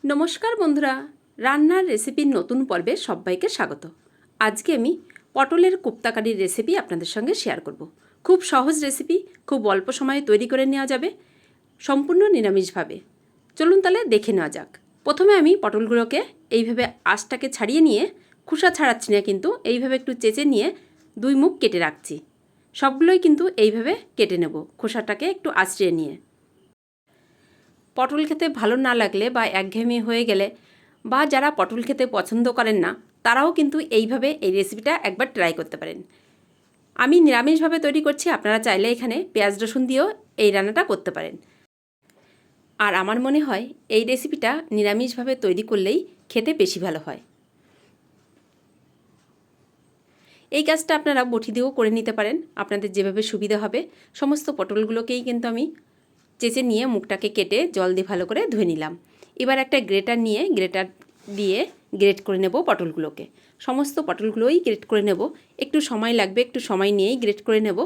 নমস্কার বন্ধুরা, রান্নার রেসিপির নতুন পর্বে সবাইকে স্বাগত। আজকে আমি পটলের কোপ্তাকারির রেসিপি আপনাদের সঙ্গে শেয়ার করব। খুব সহজ রেসিপি, খুব অল্প সময়ে তৈরি করে নেওয়া যাবে, সম্পূর্ণ নিরামিষভাবে। চলুন তাহলে দেখে নেওয়া যাক। প্রথমে আমি পটলগুলোকে এইভাবে আঁশটাকে ছাড়িয়ে নিয়ে, খোসা ছাড়াচ্ছি না কিন্তু, এইভাবে একটু চেঁচে নিয়ে দুই মুখ কেটে রাখছি। সবগুলোই কিন্তু এইভাবে কেটে নেব, খোসাটাকে একটু আঁচড়িয়ে নিয়ে। পটল খেতে ভালো না লাগলে বা একঘেয়েমি হয়ে গেলে বা যারা পটল খেতে পছন্দ করেন না, তারাও কিন্তু এইভাবে এই রেসিপিটা একবার ট্রাই করতে পারেন। আমি নিরামিষভাবে তৈরি করছি, আপনারা চাইলে এখানে পেঁয়াজ রসুন দিয়েও এই রান্নাটা করতে পারেন। আর আমার মনে হয় এই রেসিপিটা নিরামিষভাবে তৈরি করলেই খেতে বেশি ভালো হয়। এই কাজটা আপনারা বটি দিয়েও করে নিতে পারেন, আপনাদের যেভাবে সুবিধা হবে। সমস্ত পটলগুলোকেই কিন্তু আমি চেঁচে নিয়ে মুখটাকে কেটে জল দিয়ে ভালো করে ধুয়ে নিলাম। এবার একটা গ্রেটার নিয়ে গ্রেটার দিয়ে গ্রেট করে নেব পটলগুলোকে। সমস্ত পটলগুলোই গ্রেট করে নেব, একটু সময় লাগবে, একটু সময় নিয়েই গ্রেট করে নেব।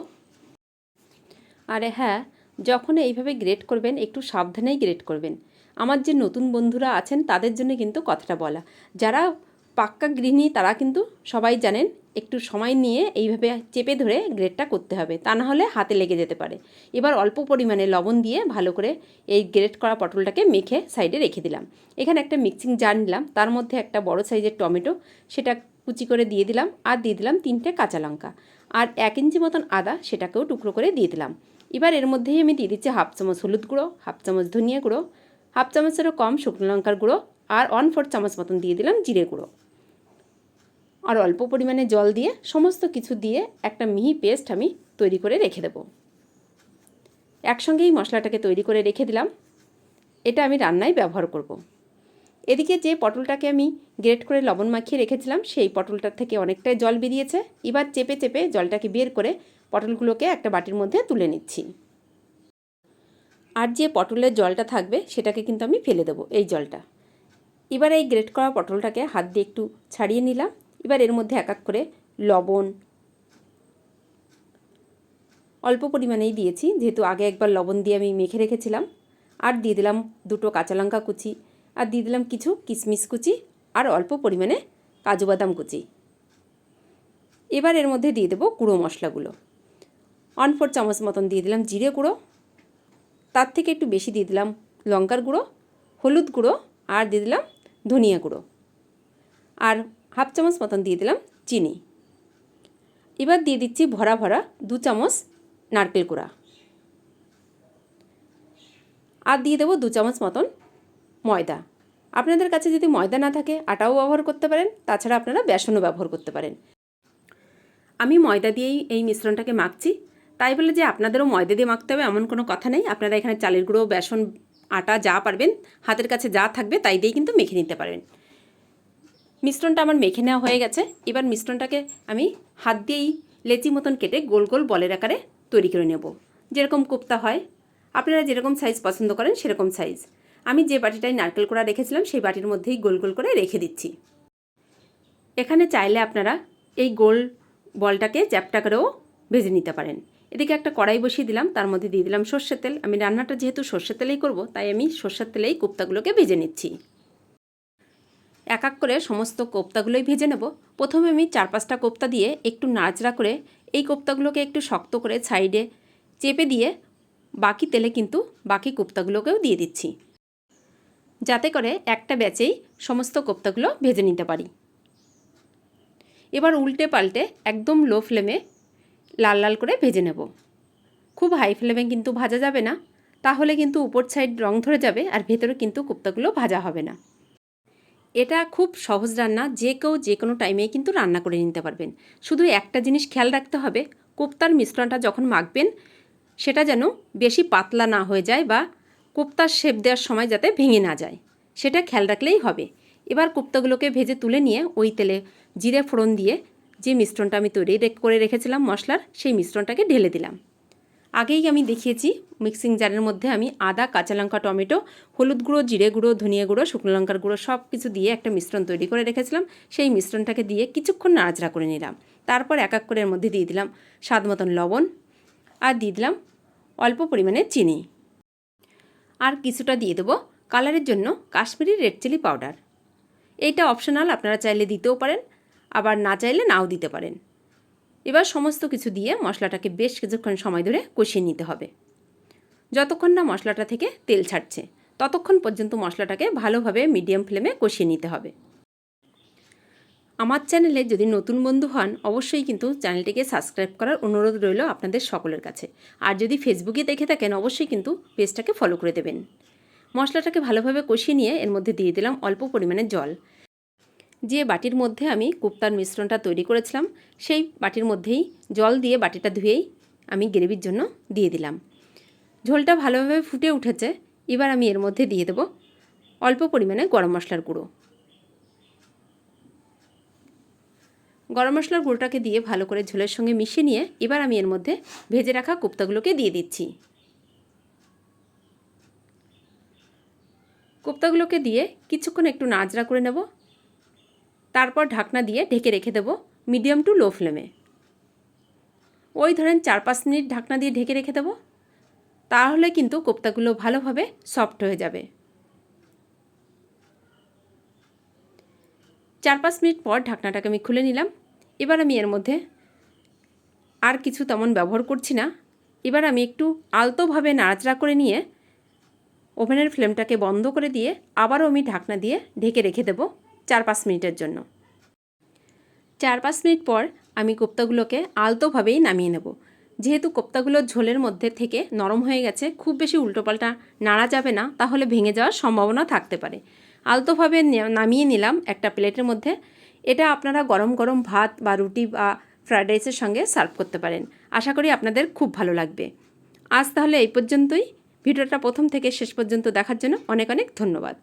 আরে হ্যাঁ, যখন এইভাবে গ্রেট করবেন একটু সাবধানেই গ্রেট করবেন। আমার যে নতুন বন্ধুরা আছেন তাদের জন্য কিন্তু কথাটা বলা। যারা পাক্কা গৃহিণী তারা কিন্তু সবাই জানেন একটু সময় নিয়ে এইভাবে চেপে ধরে গ্রেটটা করতে হবে, তা না হলে হাতে লেগে যেতে পারে। এবার অল্প পরিমাণে লবণ দিয়ে ভালো করে এই গ্রেট করা পটলটাকে মেখে সাইডে রেখে দিলাম। এখানে একটা মিক্সিং জার নিলাম, তার মধ্যে একটা বড় সাইজের টমেটো সেটা কুচি করে দিয়ে দিলাম, আর দিয়ে দিলাম 3টে কাঁচা লঙ্কা, আর 1 ইঞ্চি মতন আদা সেটাকেও টুকরো করে দিয়ে দিলাম। এবার এর মধ্যেই আমি দিয়ে দিচ্ছি হাফ চামচ হলুদ গুঁড়ো, হাফ চামচ ধনিয়া গুঁড়ো, হাফ চামচেরও কম শুকনো লঙ্কার গুঁড়ো, আর 1/4 চামচ মতন দিয়ে দিলাম জিরে গুঁড়ো। আর অল্প পরিমাণে জল দিয়ে সমস্ত কিছু দিয়ে একটা মিহি পেস্ট আমি তৈরি করে রেখে দেব। একসঙ্গেই মশলাটাকে তৈরি করে রেখে দিলাম, এটা আমি রান্নায় ব্যবহার করব। এদিকে যে পটলটাকে আমি গ্রেট করে লবণ মাখিয়ে রেখেছিলাম সেই পটলটার থেকে অনেকটাই জল বেরিয়েছে। এবার চেপে চেপে জলটাকে বের করে পটলগুলোকে একটা বাটির মধ্যে তুলে নিচ্ছি। আর যে পটলের জলটা থাকবে সেটাকে কিন্তু আমি ফেলে দেবো, এই জলটা। এবার এই গ্রেট করা পটলটাকে হাত দিয়ে একটু ছাড়িয়ে নিলাম। এবার এর মধ্যে এক এক করে লবণ অল্প পরিমাণেই দিয়েছি, যেহেতু আগে একবার লবণ দিয়ে আমি মেখে রেখেছিলাম। আর দিয়ে দিলাম 2টো কাঁচা লঙ্কা কুচি, আর দিয়ে দিলাম কিছু কিশমিশ কুচি, আর অল্প পরিমাণে কাজু বাদাম কুচি। এবার এর মধ্যে দিয়ে দেবো গুঁড়ো মশলাগুলো। 1/4 চামচ মতন দিয়ে দিলাম জিরে গুঁড়ো, তার থেকে একটু বেশি দিয়ে দিলাম লঙ্কার গুঁড়ো, হলুদ গুঁড়ো, আর দিয়ে দিলাম ধনিয়া গুঁড়ো, আর হাফ চামচ মতন দিয়ে দিলাম চিনি। এবার দিয়ে দিচ্ছি ভরা ভরা 2 চামচ নারকেল কোড়া, আর দিয়ে দেবো 2 চামচ মতন ময়দা। আপনাদের কাছে যদি ময়দা না থাকে আটাও ব্যবহার করতে পারেন, তাছাড়া আপনারা বেসনও ব্যবহার করতে পারেন। আমি ময়দা দিয়েই এই মিশ্রণটাকে মাখছি, তাই বলে যে আপনাদেরও ময়দা দিয়ে মাখতে হবে এমন কোনো কথা নেই। আপনারা এখানে চালের গুঁড়ো, বেসন, আটা যা পারবেন, হাতের কাছে যা থাকবে তাই দিয়েই কিন্তু মেখে নিতে পারবেন। মিশ্রণটা আমার মেখে নেওয়া হয়ে গেছে। এবার মিশ্রণটাকে আমি হাত দিয়েই লেচি মতন কেটে গোল গোল বলের আকারে তৈরি করে নেব। যেরকম কোপ্তা হয়, আপনারা যেরকম সাইজ পছন্দ করেন সেরকম সাইজ। আমি যে বাটিটায় নারকেল কোড়া রেখেছিলাম সেই বাটির মধ্যেই গোল গোল করে রেখে দিচ্ছি। এখানে চাইলে আপনারা এই গোল বলটাকে চ্যাপটা করেও ভেজে নিতে পারেন। এদিকে একটা কড়াই বসিয়ে দিলাম, তার মধ্যে দিয়ে দিলাম সর্ষের তেল। আমি রান্নাটা যেহেতু সর্ষের তেলেই করব, তাই আমি সর্ষের তেলেই কোপ্তাগুলোকে ভেজে নিচ্ছি। এক এক করে সমস্ত কোপ্তাগুলোই ভেজে নেব। প্রথমে আমি 4-5টা কোপ্তা দিয়ে একটু নাড়াচাড়া করে এই কোপ্তাগুলোকে একটু শক্ত করে সাইডে চেপে দিয়ে বাকি তেলে কিন্তু বাকি কোপ্তাগুলোকেও দিয়ে দিচ্ছি, যাতে করে একটা ব্যাচেই সমস্ত কোপ্তাগুলো ভেজে নিতে পারি। এবার উল্টে পাল্টে একদম লো ফ্লেমে লাল লাল করে ভেজে নেব। খুব হাই ফ্লেমে কিন্তু ভাজা যাবে না, তাহলে কিন্তু উপর সাইড রং ধরে যাবে আর ভেতরে কিন্তু কোপ্তাগুলো ভাজা হবে না। এটা খুব সহজ রান্না, যে কেউ যে কোনো টাইমেই কিন্তু রান্না করে নিতে পারবেন। শুধু একটা জিনিস খেয়াল রাখতে হবে, কোপ্তার মিশ্রণটা যখন মাখবেন সেটা যেন বেশি পাতলা না হয়ে যায় বা কোপ্তার শেপ দেওয়ার সময় যাতে ভেঙে না যায়, সেটা খেয়াল রাখলেই হবে। এবার কোপ্তাগুলোকে ভেজে তুলে নিয়ে ওই তেলে জিরে ফোড়ন দিয়ে যে মিশ্রণটা আমি তৈরি করে রেখেছিলাম মশলার, সেই মিশ্রণটাকে ঢেলে দিলাম। আগেই আমি দেখিয়েছি মিক্সিং জারের মধ্যে আমি আদা, কাঁচা লঙ্কা, টমেটো, হলুদ গুঁড়ো, জিরে গুঁড়ো, ধনিয়া গুঁড়ো, শুকনো লঙ্কার গুঁড়ো সব কিছু দিয়ে একটা মিশ্রণ তৈরি করে রেখেছিলাম। সেই মিশ্রণটাকে দিয়ে কিছুক্ষণ নাড়াচাড়া করে নিলাম। তারপর এক এক করে এর মধ্যে দিয়ে দিলাম স্বাদ মতন লবণ, আর দিয়ে দিলাম অল্প পরিমাণে চিনি, আর কিছুটা দিয়ে দেবো কালারের জন্য কাশ্মীরি রেড চিলি পাউডার। এইটা অপশনাল, আপনারা চাইলে দিতেও পারেন, আবার না চাইলে নাও দিতে পারেন। এবার সমস্ত কিছু দিয়ে মশলাটাকে বেশ কিছুক্ষণ সময় ধরে কষিয়ে নিতে হবে। যতক্ষণ না মশলাটা থেকে তেল ছাড়ছে ততক্ষণ পর্যন্ত মশলাটাকে ভালোভাবে মিডিয়াম ফ্লেমে কষিয়ে নিতে হবে। আমার চ্যানেলে যদি নতুন বন্ধু হন অবশ্যই কিন্তু চ্যানেলটিকে সাবস্ক্রাইব করার অনুরোধ রইল আপনাদের সকলের কাছে। আর যদি ফেসবুকে দেখে থাকেন অবশ্যই কিন্তু পেজটাকে ফলো করে দেবেন। মশলাটাকে ভালোভাবে কষিয়ে নিয়ে এর মধ্যে দিয়ে দিলাম অল্প পরিমাণে জল। যে বাটির মধ্যে আমি কোপ্তার মিশ্রণটা তৈরি করেছিলাম সেই বাটির মধ্যেই জল দিয়ে বাটিটা ধুয়েই আমি গ্রেভির জন্য দিয়ে দিলাম। ঝোলটা ভালোভাবে ফুটে উঠেছে। এবার আমি এর মধ্যে দিয়ে দেব অল্প পরিমাণে গরম মশলার গুঁড়ো। গরম মশলার গুঁড়োটাকে দিয়ে ভালো করে ঝোলের সঙ্গে মিশিয়ে নিয়ে এবার আমি এর মধ্যে ভেজে রাখা কোপ্তাগুলোকে দিয়ে দিচ্ছি। কোপ্তাগুলোকে দিয়ে কিছুক্ষণ একটু নাড়াচাড়া করে নেব। তারপর ঢাকনা দিয়ে ঢেকে রেখে দেব মিডিয়াম টু লো ফ্লেমে। ওই ধরেন 4-5 মিনিট ঢাকনা দিয়ে ঢেকে রেখে দেব। তাহলে কিন্তু কোপ্তাগুলো ভালোভাবে সফট হয়ে যাবে। 4-5 মিনিট পর ঢাকনাটাকে আমি খুলে নিলাম। এবার আমি এর মধ্যে আর কিছু তেমন ব্যবহার করছি না। এবার আমি একটু আলতোভাবে নাড়াচাড়া করে নিয়ে ওভেনের ফ্লেমটাকে বন্ধ করে দিয়ে আবারও আমি ঢাকনা দিয়ে ঢেকে রেখে দেব 4-5 মিনিটের জন্য। 4-5 মিনিট পর আমি কোপ্তাগুলোকে আলতোভাবেই নামিয়ে নেব। যেহেতু কোপ্তাগুলো ঝোলের মধ্যে থেকে নরম হয়ে গেছে, খুব বেশি উল্টোপাল্টা নাড়া যাবে না, তাহলে ভেঙে যাওয়ার সম্ভাবনা থাকতে পারে। আলতোভাবে নামিয়ে নিলাম একটা প্লেটের মধ্যে। এটা আপনারা গরম গরম ভাত বা রুটি বা ফ্রায়েড রাইসের সঙ্গে সার্ভ করতে পারেন। আশা করি আপনাদের খুব ভালো লাগবে। আজ তাহলে এই পর্যন্তই। ভিডিওটা প্রথম থেকে শেষ পর্যন্ত দেখার জন্য অনেক অনেক ধন্যবাদ।